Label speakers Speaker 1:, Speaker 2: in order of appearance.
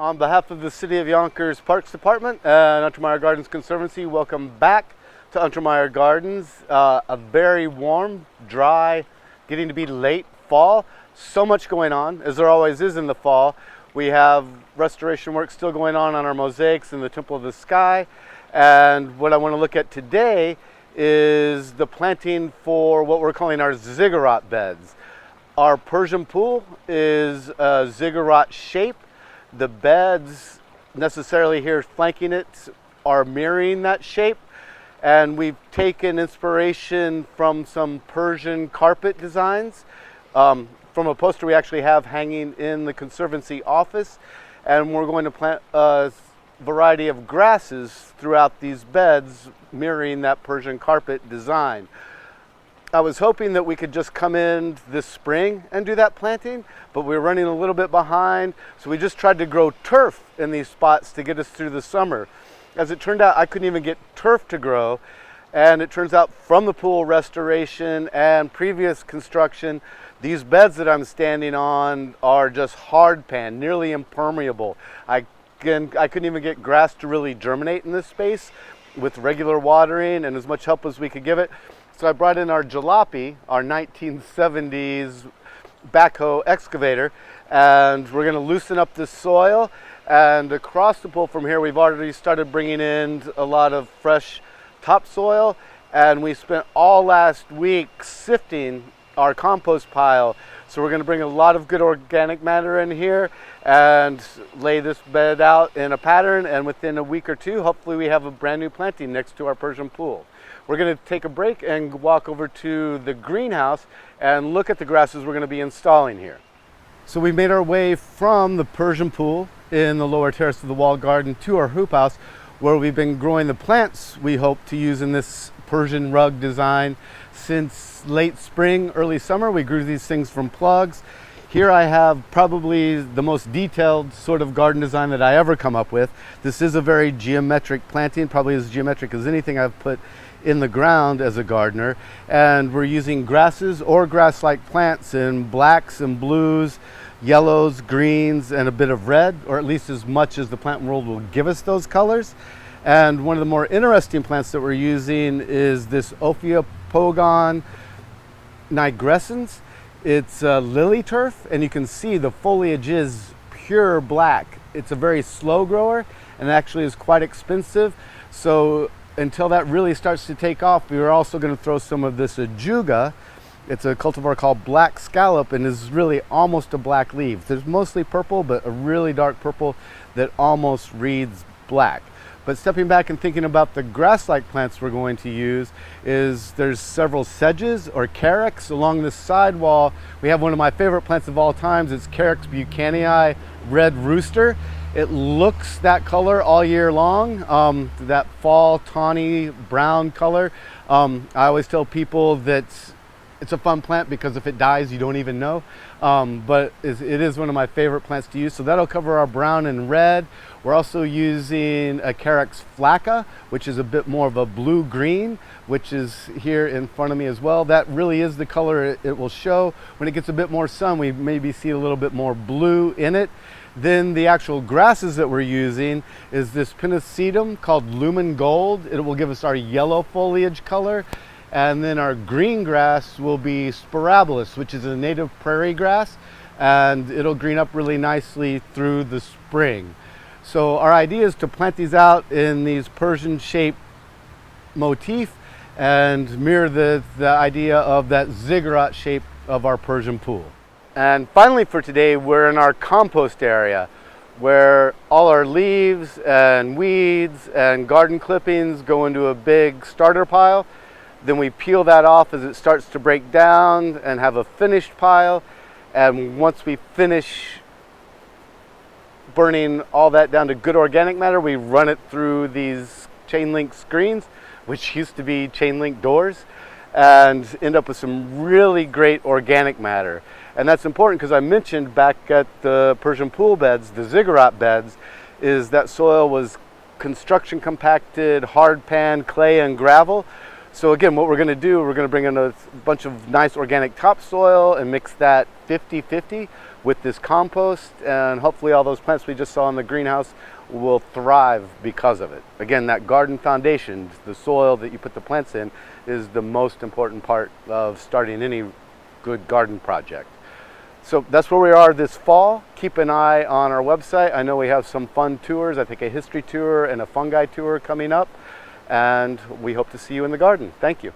Speaker 1: On behalf of the City of Yonkers Parks Department and Untermeyer Gardens Conservancy, welcome back to Untermeyer Gardens. A very warm, dry, getting to be late fall. So much going on, as there always is in the fall. We have restoration work still going on our mosaics in the Temple of the Sky. And what I want to look at today is the planting for what we're calling our ziggurat beds. Our Persian pool is a ziggurat shape. The beds necessarily here flanking it are mirroring that shape, and we've taken inspiration from some Persian carpet designs from a poster we actually have hanging in the Conservancy office, and we're going to plant a variety of grasses throughout these beds mirroring that Persian carpet design. I was hoping that we could just come in this spring and do that planting, but we were running a little bit behind, so we just tried to grow turf in these spots to get us through the summer. As it turned out, I couldn't even get turf to grow, and it turns out from the pool restoration and previous construction, these beds that I'm standing on are just hard pan, nearly impermeable. I couldn't even get grass to really germinate in this space with regular watering and as much help as we could give it. So I brought in our jalopy, our 1970s backhoe excavator, and we're going to loosen up this soil. And across the pool from here, we've already started bringing in a lot of fresh topsoil, and we spent all last week sifting our compost pile. So we're going to bring a lot of good organic matter in here and lay this bed out in a pattern, and within a week or two, hopefully we have a brand new planting next to our Persian pool. We're going to take a break and walk over to the greenhouse and look at the grasses we're going to be installing here. So we made our way from the Persian pool in the lower terrace of the walled garden to our hoop house, where we've been growing the plants we hope to use in this Persian rug design since late spring, early summer. We grew these things from plugs. Here I have probably the most detailed sort of garden design that I ever come up with. This is a very geometric planting, probably as geometric as anything I've put in the ground as a gardener, and we're using grasses or grass-like plants in blacks and blues, yellows, greens, and a bit of red, or at least as much as the plant world will give us those colors. And one of the more interesting plants that we're using is this Ophiopogon Nigrescens. It's a lily turf, and you can see the foliage is pure black. It's a very slow grower and actually is quite expensive. So until that really starts to take off, we are also going to throw some of this Ajuga. It's a cultivar called black scallop and is really almost a black leaf. There's mostly purple, but a really dark purple that almost reads black. But stepping back and thinking about the grass-like plants we're going to use, is there's several sedges or Carex along the side wall. We have one of my favorite plants of all times. It's Carex buchananii Red Rooster. It looks that color all year long, that fall tawny brown color. I always tell people that it's a fun plant because if it dies, you don't even know. But it is one of my favorite plants to use. So that'll cover our brown and red. We're also using a Carex flacca, which is a bit more of a blue-green, which is here in front of me as well. That really is the color it will show. When it gets a bit more sun, we maybe see a little bit more blue in it. Then the actual grasses that we're using is this Pennisetum called LUMEN Gold. It will give us our yellow foliage color. And then our green grass will be Sporobolus, which is a native prairie grass, and it'll green up really nicely through the spring. So our idea is to plant these out in these Persian shaped motif and mirror the idea of that ziggurat shape of our Persian pool. And finally for today, we're in our compost area where all our leaves and weeds and garden clippings go into a big starter pile. Then we peel that off as it starts to break down and have a finished pile. And once we finish burning all that down to good organic matter, we run it through these chain link screens, which used to be chain link doors, and end up with some really great organic matter. And that's important because I mentioned back at the Persian pool beds, the ziggurat beds, is that soil was construction compacted, hard pan, clay, and gravel. So again, what we're going to do, we're going to bring in a bunch of nice organic topsoil and mix that 50-50 with this compost, and hopefully all those plants we just saw in the greenhouse will thrive because of it. Again, that garden foundation, the soil that you put the plants in, is the most important part of starting any good garden project. So that's where we are this fall. Keep an eye on our website. I know we have some fun tours, I think a history tour and a fungi tour coming up, and we hope to see you in the garden. Thank you.